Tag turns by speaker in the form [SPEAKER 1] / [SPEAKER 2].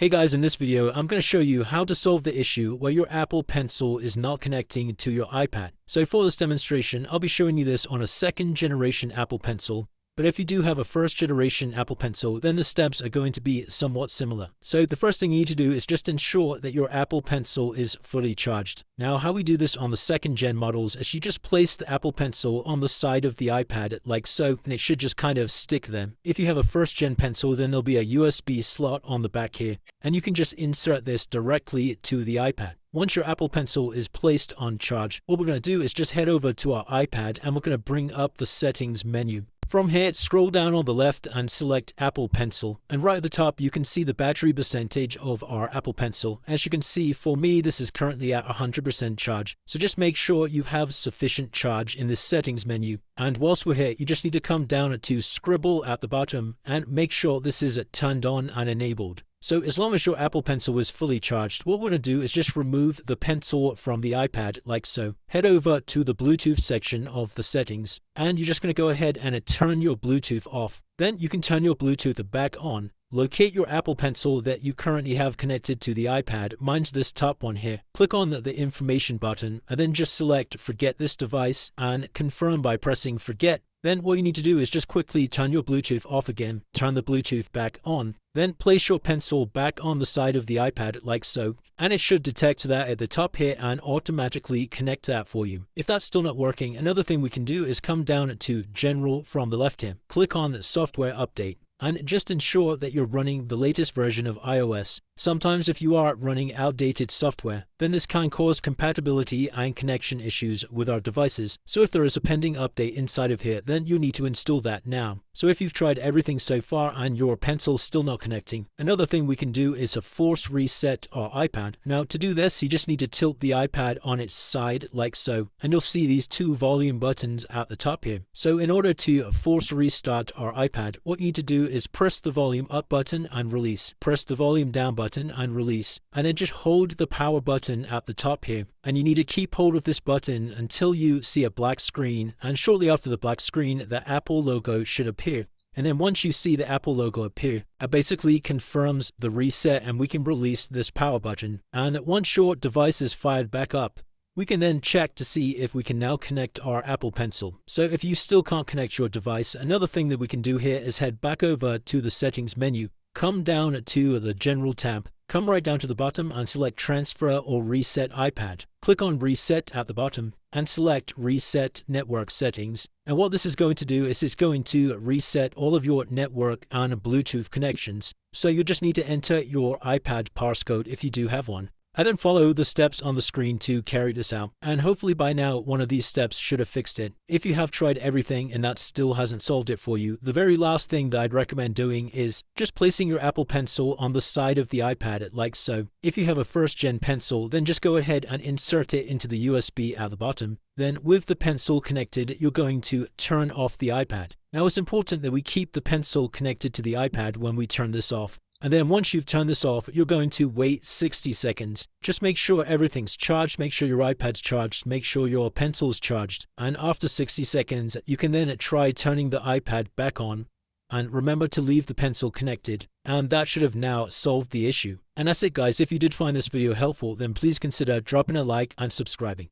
[SPEAKER 1] Hey guys, in this video, I'm going to show you how to solve the issue where your Apple Pencil is not connecting to your iPad. So for this demonstration, I'll be showing you this on a second generation Apple Pencil. But if you do have a first generation Apple Pencil, then the steps are going to be somewhat similar. So the first thing you need to do is just ensure that your Apple Pencil is fully charged. Now, how we do this on the second gen models is you just place the Apple Pencil on the side of the iPad like so, and it should just kind of stick there. If you have a first gen pencil, then there'll be a USB slot on the back here, and you can just insert this directly to the iPad. Once your Apple Pencil is placed on charge, what we're going to do is just head over to our iPad and we're going to bring up the settings menu. From here, scroll down on the left and select Apple Pencil. And right at the top, you can see the battery percentage of our Apple Pencil. As you can see, for me, this is currently at 100% charge. So just make sure you have sufficient charge in this settings menu. And whilst we're here, you just need to come down to Scribble at the bottom and make sure this is turned on and enabled. So as long as your Apple Pencil is fully charged, what we're going to do is just remove the pencil from the iPad like so. Head over to the Bluetooth section of the settings, and you're just going to go ahead and turn your Bluetooth off. Then you can turn your Bluetooth back on. Locate your Apple Pencil that you currently have connected to the iPad. Mine's this top one here. Click on the information button and then just select forget this device and confirm by pressing forget. Then what you need to do is just quickly turn your Bluetooth off again, turn the Bluetooth back on, then place your pencil back on the side of the iPad like so, and it should detect that at the top here and automatically connect that for you. If that's still not working, another thing we can do is come down to General from the left here, click on Software Update, and just ensure that you're running the latest version of iOS. Sometimes if you are running outdated software, then this can cause compatibility and connection issues with our devices. So if there is a pending update inside of here, then you need to install that now. So if you've tried everything so far and your pencil's still not connecting, another thing we can do is force reset our iPad. Now to do this, you just need to tilt the iPad on its side like so, and you'll see these two volume buttons at the top here. So in order to force restart our iPad, what you need to do is press the volume up button and release. Press the volume down button and release. And then just hold the power button at the top here. And you need to keep hold of this button until you see a black screen. And shortly after the black screen, the Apple logo should appear. And then once you see the Apple logo appear, it basically confirms the reset and we can release this power button. And once your device is fired back up, we can then check to see if we can now connect our Apple Pencil. So if you still can't connect your device, another thing that we can do here is head back over to the settings menu, come down to the General tab, come right down to the bottom and select Transfer or Reset iPad. Click on Reset at the bottom and select Reset Network Settings. And what this is going to do is it's going to reset all of your network and Bluetooth connections. So you just need to enter your iPad passcode if you do have one. And then follow the steps on the screen to carry this out. And hopefully by now, one of these steps should have fixed it. If you have tried everything and that still hasn't solved it for you, the very last thing that I'd recommend doing is just placing your Apple Pencil on the side of the iPad like so. If you have a first gen pencil, then just go ahead and insert it into the USB at the bottom. Then with the pencil connected, you're going to turn off the iPad. Now it's important that we keep the pencil connected to the iPad when we turn this off. And then once you've turned this off, you're going to wait 60 seconds. Just make sure everything's charged, make sure your iPad's charged, make sure your pencil's charged. And after 60 seconds, you can then try turning the iPad back on. And remember to leave the pencil connected. And that should have now solved the issue. And that's it guys. If you did find this video helpful, then please consider dropping a like and subscribing.